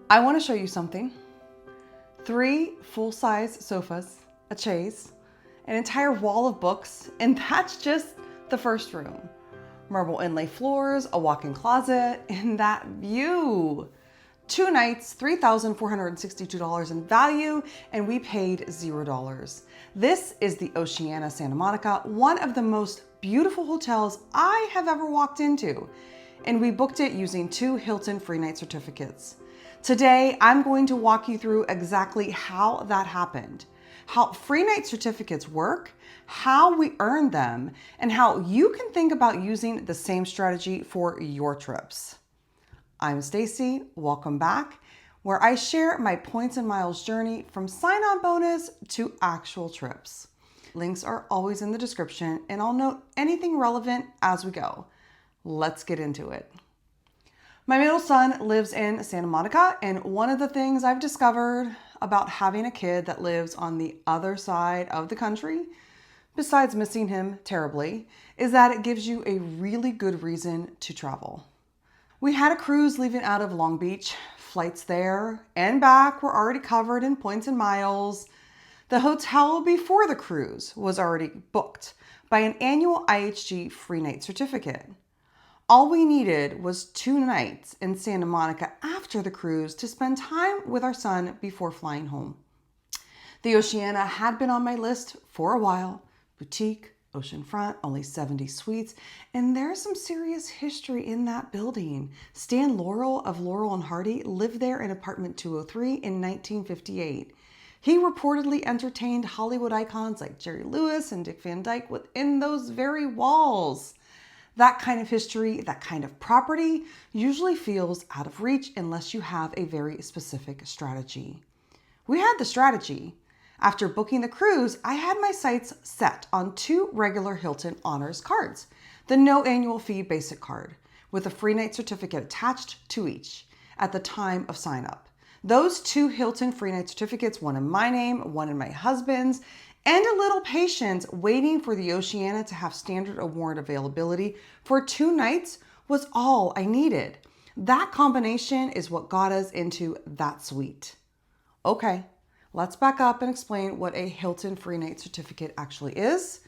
I want to show you something. 3 full-size sofas, a chaise, an entire wall of books, and that's just the first room. Marble inlay floors, a walk-in closet, and that view. 2 nights, $3,462 in value, and we paid $0. This is the Oceana Santa Monica, one of the most beautiful hotels I have ever walked into, and we booked it using 2 Hilton Free Night Certificates. Today, I'm going to walk you through exactly how that happened, how free night certificates work, how we earn them, and how you can think about using the same strategy for your trips. I'm Stacy, welcome back, where I share my points and miles journey from sign-on bonus to actual trips. Links are always in the description, and I'll note anything relevant as we go. Let's get into it. My middle son lives in Santa Monica, and one of the things I've discovered about having a kid that lives on the other side of the country, besides missing him terribly, is that it gives you a really good reason to travel. We had a cruise leaving out of Long Beach. Flights there and back were already covered in points and miles. The hotel before the cruise was already booked by an annual IHG free night certificate. All we needed was 2 nights in Santa Monica after the cruise to spend time with our son before flying home. The Oceana had been on my list for a while. Boutique, Oceanfront, only 70 suites, and there's some serious history in that building. Stan Laurel of Laurel and Hardy lived there in apartment 203 in 1958. He reportedly entertained Hollywood icons like Jerry Lewis and Dick Van Dyke within those very walls. That kind of history, that kind of property usually feels out of reach unless you have a very specific strategy. We had the strategy. After booking the cruise, I had my sights set on 2 regular Hilton Honors cards, the no annual fee basic card, with a free night certificate attached to each at the time of sign up. Those 2 Hilton free night certificates, one in my name, one in my husband's, and a little patience waiting for the Oceana to have standard award availability for 2 nights was all I needed. That combination is what got us into that suite. Okay, let's back up and explain what a Hilton Free Night Certificate actually is,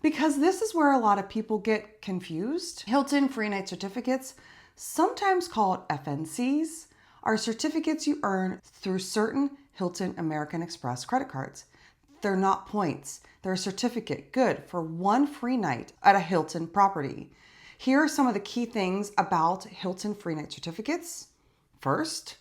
because this is where a lot of people get confused. Hilton Free Night Certificates, sometimes called FNCs, are certificates you earn through certain Hilton American Express credit cards. They're not points. They're a certificate good for 1 free night at a Hilton property. Here are some of the key things about Hilton Free Night Certificates. First,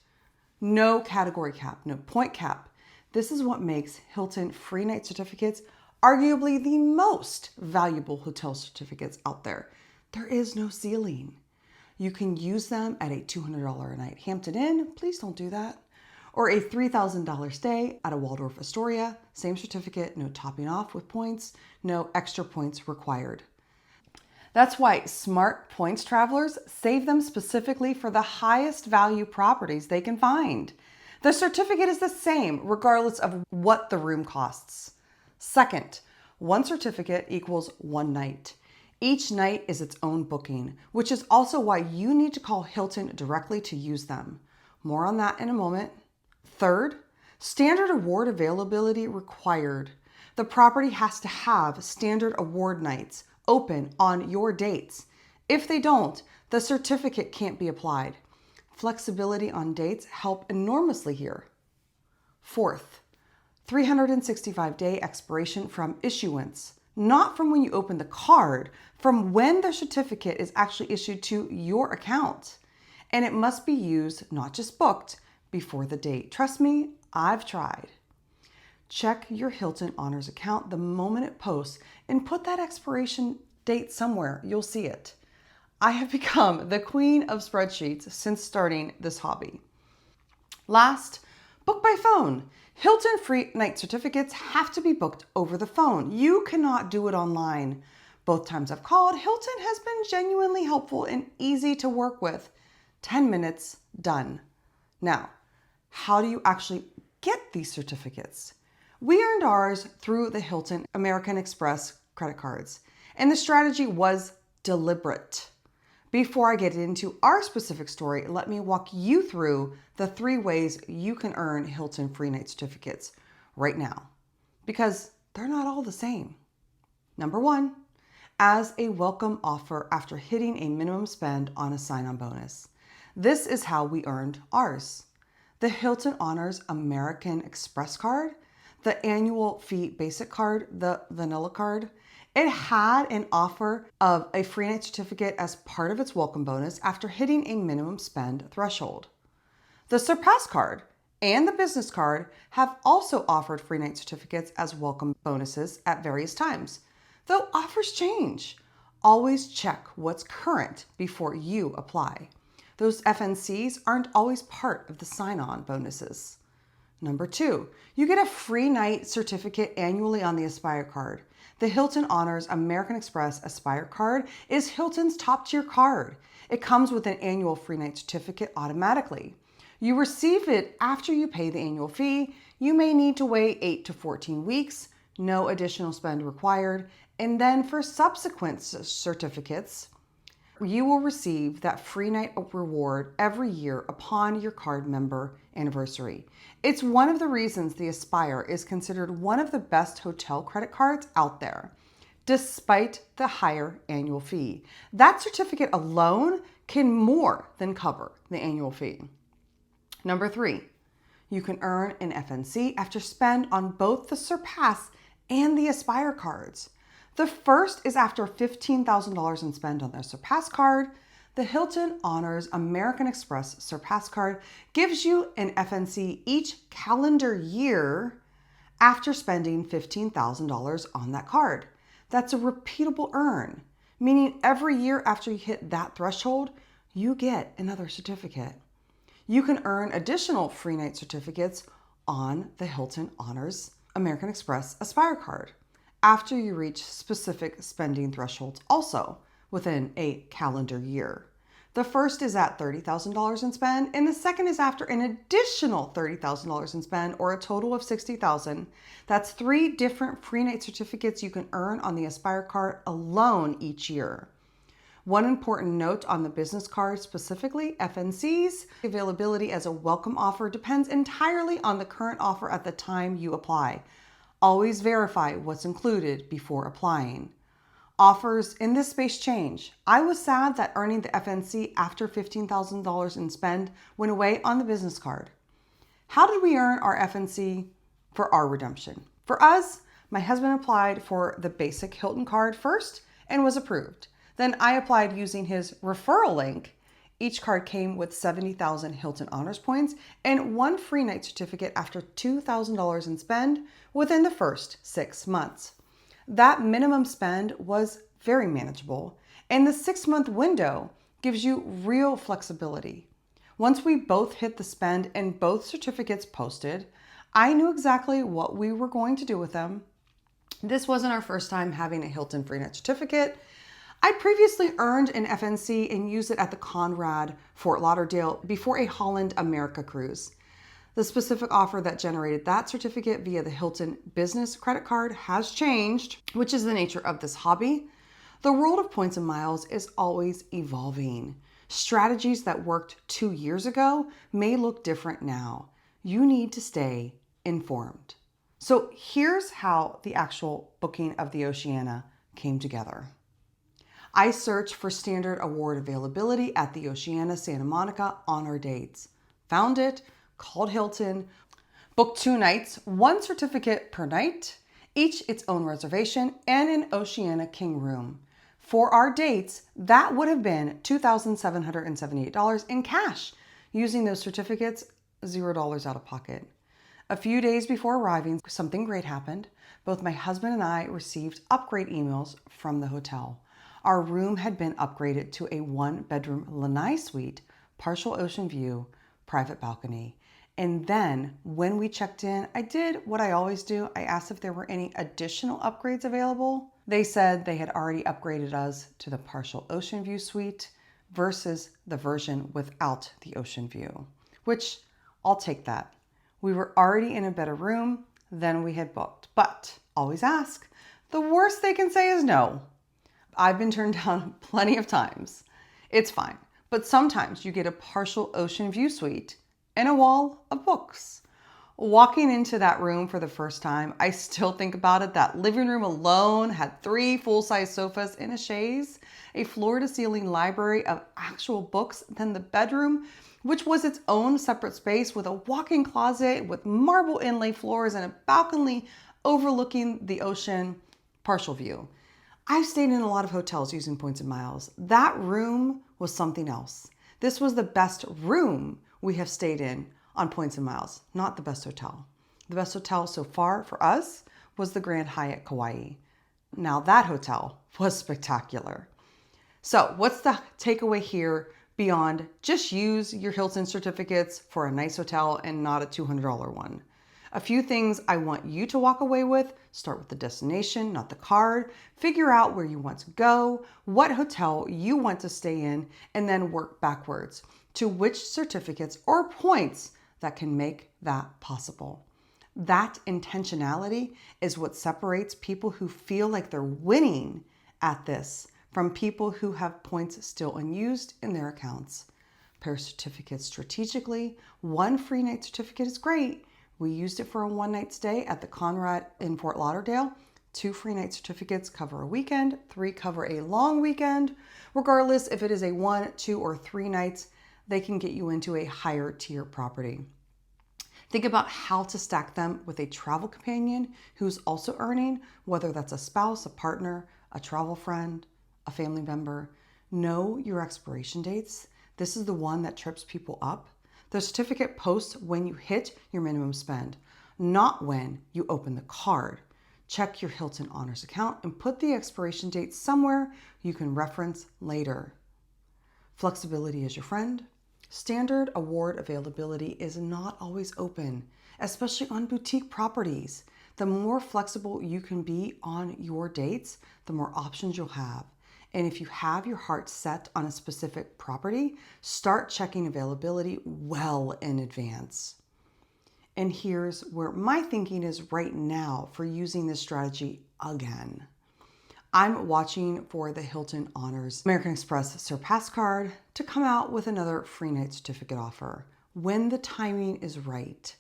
no category cap, no point cap. This is what makes Hilton Free Night Certificates arguably the most valuable hotel certificates out there. There is no ceiling. You can use them at a $200 a night Hampton Inn. Please don't do that. Or a $3,000 stay at a Waldorf Astoria, same certificate, no topping off with points, no extra points required. That's why smart points travelers save them specifically for the highest value properties they can find. The certificate is the same regardless of what the room costs. Second, 1 certificate equals 1 night. Each night is its own booking, which is also why you need to call Hilton directly to use them. More on that in a moment. Third, standard award availability required. The property has to have standard award nights open on your dates. If they don't, the certificate can't be applied. Flexibility on dates help enormously here. Fourth, 365-day expiration from issuance, not from when you open the card, from when the certificate is actually issued to your account. And it must be used, not just booked, before the date. Trust me, I've tried. Check your Hilton Honors account the moment it posts and put that expiration date somewhere. You'll see it. I have become the queen of spreadsheets since starting this hobby. Last, book by phone. Hilton Free Night Certificates have to be booked over the phone. You cannot do it online. Both times I've called, Hilton has been genuinely helpful and easy to work with. 10 minutes, done. Now, how do you actually get these certificates? We earned ours through the Hilton American Express credit cards, and the strategy was deliberate. Before I get into our specific story, let me walk you through the 3 ways you can earn Hilton Free Night Certificates right now, because they're not all the same. Number 1, as a welcome offer after hitting a minimum spend on a sign-on bonus. This is how we earned ours. The Hilton Honors American Express card, the annual fee basic card, the vanilla card. It had an offer of a free night certificate as part of its welcome bonus after hitting a minimum spend threshold. The Surpass card and the business card have also offered free night certificates as welcome bonuses at various times, though offers change. Always check what's current before you apply. Those FNCs aren't always part of the sign-on bonuses. Number 2, you get a free night certificate annually on the Aspire card. The Hilton Honors American Express Aspire card is Hilton's top-tier card. It comes with an annual free night certificate automatically. You receive it after you pay the annual fee. You may need to wait 8 to 14 weeks, no additional spend required, and then for subsequent certificates, you will receive that free night reward every year upon your card member anniversary. It's one of the reasons the Aspire is considered one of the best hotel credit cards out there, despite the higher annual fee. That certificate alone can more than cover the annual fee. Number 3, you can earn an FNC after spend on both the Surpass and the Aspire cards. The first is after $15,000 in spend on their Surpass card. The Hilton Honors American Express Surpass card gives you an FNC each calendar year after spending $15,000 on that card. That's a repeatable earn, meaning every year after you hit that threshold, you get another certificate. You can earn additional free night certificates on the Hilton Honors American Express Aspire card after you reach specific spending thresholds also within a calendar year. The first is at $30,000 in spend, and the second is after an additional $30,000 in spend, or a total of $60,000. That's 3 different free night certificates you can earn on the Aspire card alone each year. One important note on the business card, specifically FNCs, availability as a welcome offer depends entirely on the current offer at the time you apply. Always verify what's included before applying. Offers in this space change. I was sad that earning the FNC after $15,000 in spend went away on the business card. How did we earn our FNC for our redemption? For us, my husband applied for the basic Hilton card first and was approved. Then I applied using his referral link. Each card came with 70,000 Hilton Honors points and 1 free night certificate after $2,000 in spend within the first 6 months. That minimum spend was very manageable, and the 6-month window gives you real flexibility. Once we both hit the spend and both certificates posted, I knew exactly what we were going to do with them. This wasn't our first time having a Hilton Free Night Certificate. I previously earned an FNC and used it at the Conrad Fort Lauderdale before a Holland America cruise. The specific offer that generated that certificate via the Hilton business credit card has changed, which is the nature of this hobby. The world of points and miles is always evolving. Strategies that worked 2 years ago may look different now. You need to stay informed. So here's how the actual booking of the Oceana came together. I searched for standard award availability at the Oceana Santa Monica on our dates. Found it, called Hilton, booked 2 nights, 1 certificate per night, each its own reservation, and an Oceana King room. For our dates, that would have been $2,778 in cash. Using those certificates, $0 out of pocket. A few days before arriving, something great happened. Both my husband and I received upgrade emails from the hotel. Our room had been upgraded to a 1-bedroom lanai suite, partial ocean view, private balcony. And then when we checked in, I did what I always do. I asked if there were any additional upgrades available. They said they had already upgraded us to the partial ocean view suite versus the version without the ocean view, which I'll take that. We were already in a better room than we had booked, but always ask. The worst they can say is no. I've been turned down plenty of times. It's fine, but sometimes you get a partial ocean view suite and a wall of books. Walking into that room for the first time, I still think about it. That living room alone had 3 full-size sofas and a chaise, a floor-to-ceiling library of actual books, then the bedroom, which was its own separate space with a walk-in closet with marble inlay floors and a balcony overlooking the ocean, partial view. I've stayed in a lot of hotels using points and miles. That room was something else. This was the best room we have stayed in on points and miles, not the best hotel. The best hotel so far for us was the Grand Hyatt Kauai. Now that hotel was spectacular. So what's the takeaway here beyond just use your Hilton certificates for a nice hotel and not a $200 one? A few things I want you to walk away with. Start with the destination, not the card. Figure out where you want to go, what hotel you want to stay in, and then work backwards to which certificates or points that can make that possible. That intentionality is what separates people who feel like they're winning at this from people who have points still unused in their accounts. Pair certificates strategically. 1 free night certificate is great. We used it for a 1-night stay at the Conrad in Fort Lauderdale. 2 free night certificates cover a weekend. 3 cover a long weekend. Regardless if it is a 1, 2, or 3 nights, they can get you into a higher tier property. Think about how to stack them with a travel companion who's also earning, whether that's a spouse, a partner, a travel friend, a family member. Know your expiration dates. This is the one that trips people up. The certificate posts when you hit your minimum spend, not when you open the card. Check your Hilton Honors account and put the expiration date somewhere you can reference later. Flexibility is your friend. Standard award availability is not always open, especially on boutique properties. The more flexible you can be on your dates, the more options you'll have. And if you have your heart set on a specific property, start checking availability well in advance. And here's where my thinking is right now for using this strategy again. I'm watching for the Hilton Honors American Express Surpass card to come out with another free night certificate offer when the timing is right.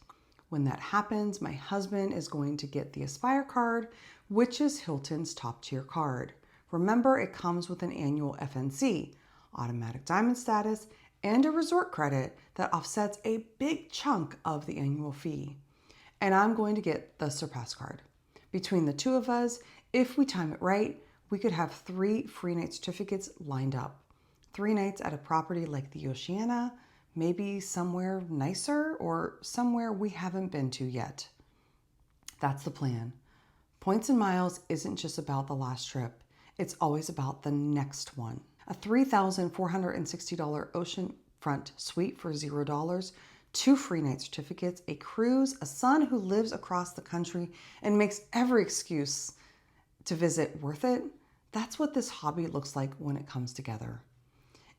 When that happens, my husband is going to get the Aspire card, which is Hilton's top tier card. Remember, it comes with an annual FNC, automatic diamond status, and a resort credit that offsets a big chunk of the annual fee. And I'm going to get the Surpass card. Between the two of us, if we time it right, we could have 3 free night certificates lined up. 3 nights at a property like the Oceana, maybe somewhere nicer or somewhere we haven't been to yet. That's the plan. Points and miles isn't just about the last trip. It's always about the next one. A $3,460 Oceanfront suite for $0, 2 free night certificates, a cruise, a son who lives across the country and makes every excuse to visit worth it. That's what this hobby looks like when it comes together.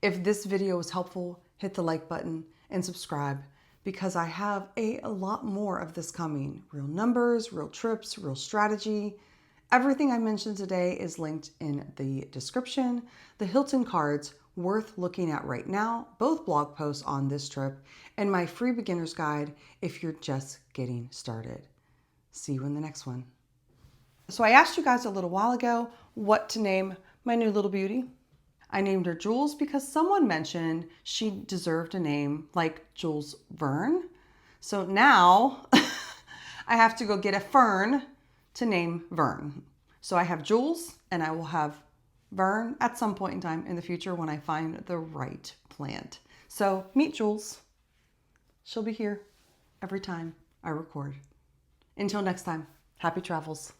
If this video was helpful, hit the like button and subscribe because I have a lot more of this coming. Real numbers, real trips, real strategy. Everything I mentioned today is linked in the description. The Hilton cards worth looking at right now, both blog posts on this trip, and my free beginner's guide if you're just getting started. See you in the next one. So I asked you guys a little while ago what to name my new little beauty. I named her Jules because someone mentioned she deserved a name like Jules Verne. So now I have to go get a fern to name Vern. So I have Jules and I will have Vern at some point in time in the future when I find the right plant. So meet Jules. She'll be here every time I record. Until next time, happy travels.